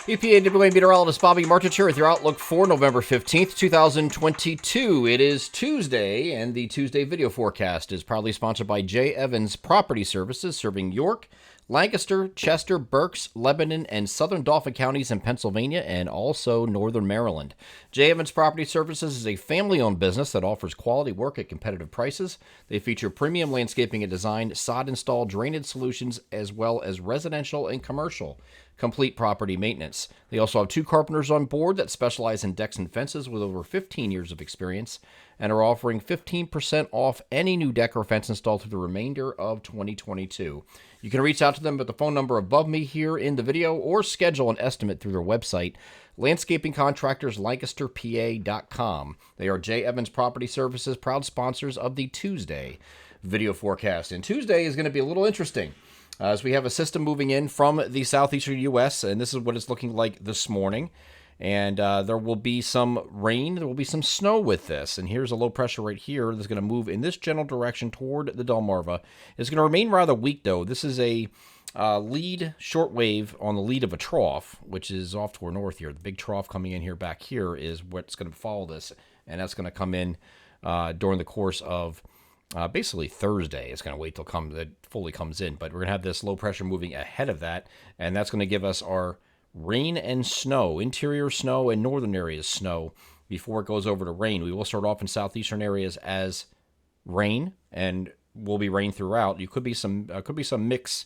EPAWA meteorologist Bobby Martich here with your outlook for November 15th, 2022. It is Tuesday, and the Tuesday video forecast is proudly sponsored by J. Evans Property Services, serving York, Lancaster, Chester, Berks, Lebanon, and southern Dauphin counties in Pennsylvania, and also northern Maryland. J. Evans Property Services is a family-owned business that offers quality work at competitive prices. They feature premium landscaping and design, sod install, drainage solutions, as well as residential and commercial complete property maintenance. They also have 2 carpenters on board that specialize in decks and fences with over 15 years of experience and are offering 15% off any new deck or fence installed through the remainder of 2022. You can reach out to them at the phone number above me here in the video or schedule an estimate through their website, landscapingcontractorslancasterpa.com. They are J. Evans Property Services, proud sponsors of the Tuesday video forecast. And Tuesday is going to be a little interesting, as we have a system moving in from the southeastern U.S., and this is what it's looking like this morning. And there will be some rain, there will be some snow with this. And here's a low pressure right here that's going to move in this general direction toward the Delmarva. It's going to remain rather weak, though. This is a lead shortwave on the lead of a trough, which is off to our north here. The big trough coming in here back here is what's going to follow this, and that's going to come in during the course of basically Thursday. It's going to wait till it fully comes in, but we're going to have this low pressure moving ahead of that, and that's going to give us our rain and snow, interior snow and northern areas snow before it goes over to rain. We will start off in southeastern areas as rain, and will be rain throughout. You could be some mix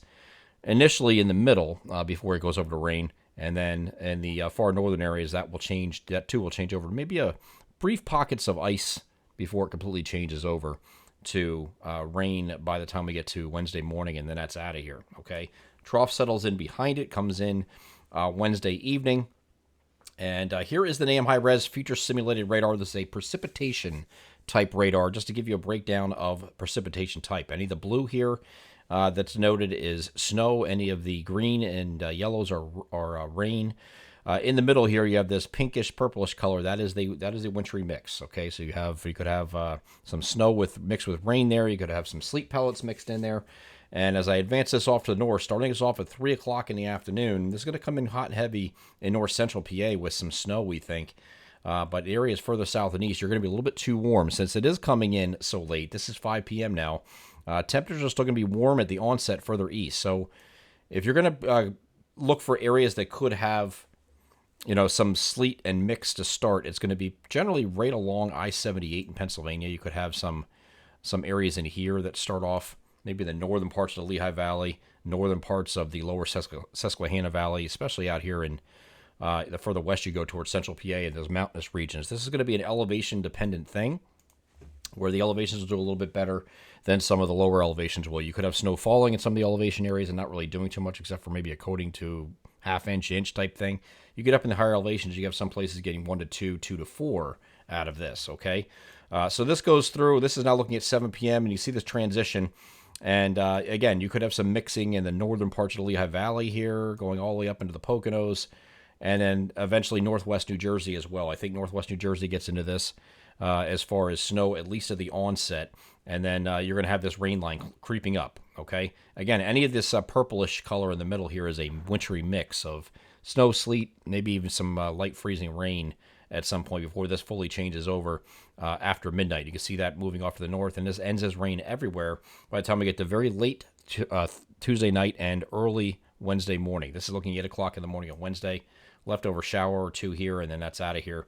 initially in the middle before it goes over to rain, and then in the far northern areas that will change. That too will change over to maybe a brief pockets of ice before it completely changes over to rain by the time we get to Wednesday morning, and then that's out of here. Okay, trough settles in behind it, comes in Wednesday evening, and here is the NAM high res future simulated radar. This is a precipitation type radar, just to give you a breakdown of precipitation type. Any of the blue here that's noted is snow. Any of the green and yellows are rain. In the middle here, you have this pinkish purplish color. That is the wintry mix. Okay, so you could have some snow mixed with rain there. You could have some sleet pellets mixed in there. And as I advance this off to the north, starting us off at 3 o'clock in the afternoon, this is going to come in hot and heavy in north central PA with some snow, we think. But areas further south and east, you're going to be a little bit too warm since it is coming in so late. This is 5 p.m. now. Temperatures are still going to be warm at the onset further east. So if you're going to look for areas that could have some sleet and mix to start, it's going to be generally right along I-78 in Pennsylvania. You could have some areas in here that start off maybe the northern parts of the Lehigh Valley, northern parts of the lower Susquehanna Valley, especially out here in the further west you go towards central PA and those mountainous regions. This is going to be an elevation-dependent thing, where the elevations will do a little bit better than some of the lower elevations will. You could have snow falling in some of the elevation areas and not really doing too much except for maybe a coating to half-inch type thing. You get up in the higher elevations, you have some places getting 1 to 2, 2 to 4 out of this, okay? So this goes through. This is now looking at 7 p.m., and you see this transition. And again, you could have some mixing in the northern parts of the Lehigh Valley here, going all the way up into the Poconos, and then eventually northwest New Jersey as well. I think northwest New Jersey gets into this as far as snow, at least at the onset. And then you're going to have this rain line creeping up, okay? Again, any of this purplish color in the middle here is a wintry mix of snow, sleet, maybe even some light freezing rain at some point before this fully changes over after midnight. You can see that moving off to the north, and this ends as rain everywhere by the time we get to very late Tuesday night and early Wednesday morning. This is looking at 8 o'clock in the morning on Wednesday. Leftover shower or two here, and then that's out of here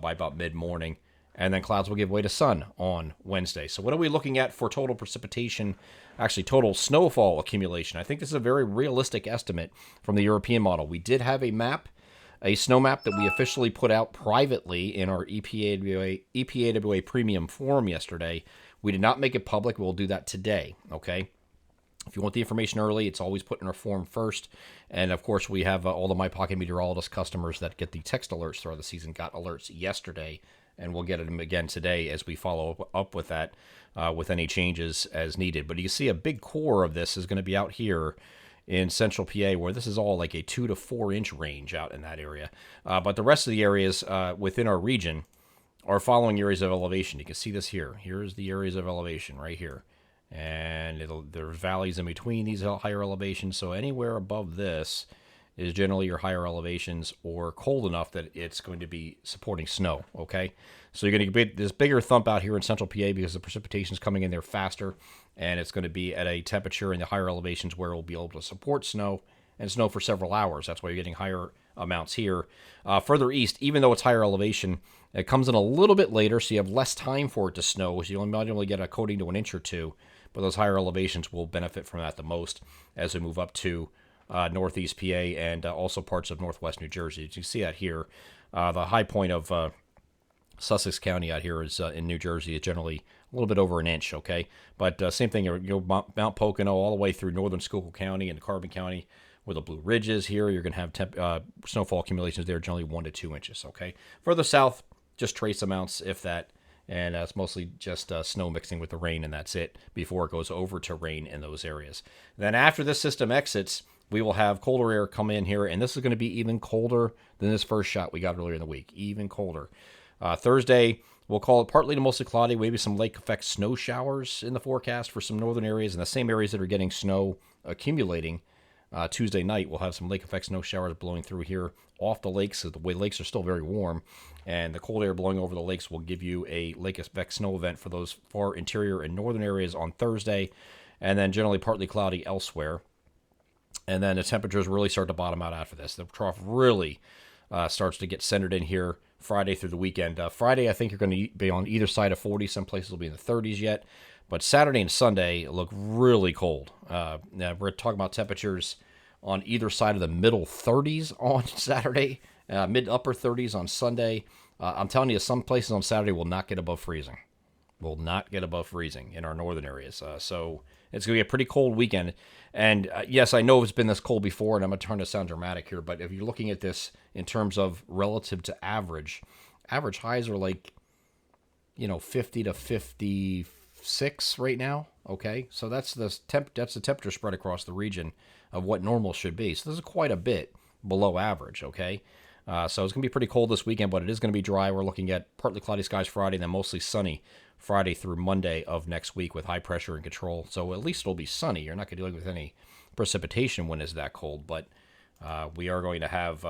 by about mid-morning. And then clouds will give way to sun on Wednesday. So what are we looking at for total precipitation, actually total snowfall accumulation? I think this is a very realistic estimate from the European model. We did have a snow map that we officially put out privately in our EPAWA premium forum yesterday. We did not make it public. We'll do that today, okay? If you want the information early, it's always put in our forum first. And, of course, we have all the My Pocket Meteorologist customers that get the text alerts throughout the season got alerts yesterday, and we'll get them again today as we follow up with that with any changes as needed. But you see a big core of this is going to be out here in central PA, where this is all like a 2 to 4 inch range out in that area. But the rest of the areas within our region are following areas of elevation. You can see this here. Here's the areas of elevation right here. And there's valleys in between these higher elevations. So anywhere above this is generally your higher elevations or cold enough that it's going to be supporting snow, okay? So you're going to get this bigger thump out here in central PA because the precipitation is coming in there faster, and it's going to be at a temperature in the higher elevations where it will be able to support snow and snow for several hours. That's why you're getting higher amounts here. Further east, even though it's higher elevation, it comes in a little bit later, so you have less time for it to snow. So you might only get a coating to an inch or two, but those higher elevations will benefit from that the most as we move up to northeast PA and also parts of northwest New Jersey. As you see that here, the high point of Sussex County out here is in New Jersey is generally a little bit over an inch, okay? But same thing, you know, Mount Pocono all the way through northern Schuylkill County and Carbon County where the Blue Ridge is here. You're going to have snowfall accumulations there, generally 1 to 2 inches, okay? Further south, just trace amounts, if that, and it's mostly just snow mixing with the rain, and that's it before it goes over to rain in those areas. Then after this system exits, we will have colder air come in here, and this is going to be even colder than this first shot we got earlier in the week, even colder. Thursday, we'll call it partly to mostly cloudy, maybe some lake effect snow showers in the forecast for some northern areas, and the same areas that are getting snow accumulating. Tuesday night, we'll have some lake effect snow showers blowing through here off the lakes. So the way lakes are still very warm, and the cold air blowing over the lakes will give you a lake effect snow event for those far interior and northern areas on Thursday, and then generally partly cloudy elsewhere. And then the temperatures really start to bottom out after this. The trough really starts to get centered in here Friday through the weekend. Friday, I think you're going to be on either side of 40. Some places will be in the 30s yet. But Saturday and Sunday look really cold. Now we're talking about temperatures on either side of the middle 30s on Saturday, mid-upper 30s on Sunday. I'm telling you, some places on Saturday will not get above freezing. Will not get above freezing in our northern areas. So it's going to be a pretty cold weekend. And yes, I know it's been this cold before, and I'm going to try to sound dramatic here, but if you're looking at this in terms of relative to average highs are like, 50 to 56 right now. Okay, so that's the temperature spread across the region of what normal should be. So this is quite a bit below average. Okay, so it's going to be pretty cold this weekend, but it is going to be dry. We're looking at partly cloudy skies Friday, then mostly sunny Friday through Monday of next week with high pressure and control. So at least it'll be sunny. You're not going to deal with any precipitation when it's that cold, but we are going to have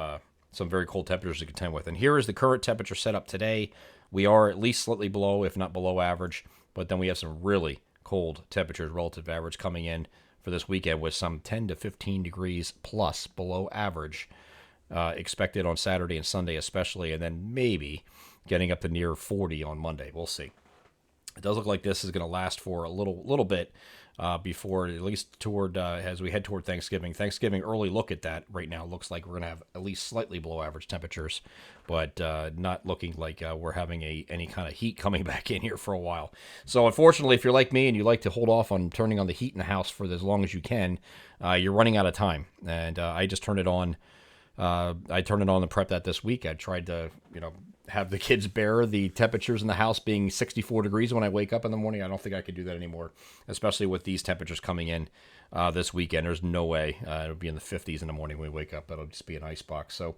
some very cold temperatures to contend with. And here is the current temperature set up today. We are at least slightly below, if not below average, but then we have some really cold temperatures relative to average coming in for this weekend with some 10 to 15 degrees plus below average expected on Saturday and Sunday especially, and then maybe getting up to near 40 on Monday. We'll see. It does look like this is going to last for a little bit before, at least toward as we head toward Thanksgiving. Thanksgiving early look at that right now looks like we're going to have at least slightly below average temperatures, but not looking like we're having any kind of heat coming back in here for a while. So unfortunately, if you're like me and you like to hold off on turning on the heat in the house for as long as you can, you're running out of time. And I just turned it on. I turned it on to prep that this week. I tried to, have the kids bear the temperatures in the house being 64 degrees when I wake up in the morning. I don't think I could do that anymore, especially with these temperatures coming in this weekend. There's no way it'll be in the 50s in the morning when we wake up. That'll just be an icebox. So,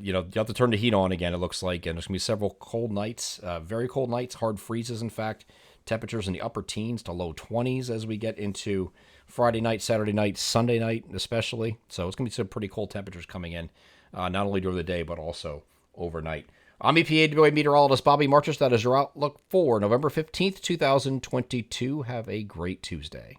you have to turn the heat on again, it looks like, and there's going to be several cold nights, very cold nights, hard freezes, in fact. Temperatures in the upper teens to low 20s as we get into Friday night, Saturday night, Sunday night especially. So it's going to be some pretty cold temperatures coming in, not only during the day, but also overnight. I'm EPA meteorologist Bobby Marchus. That is your outlook for November 15th, 2022. Have a great Tuesday.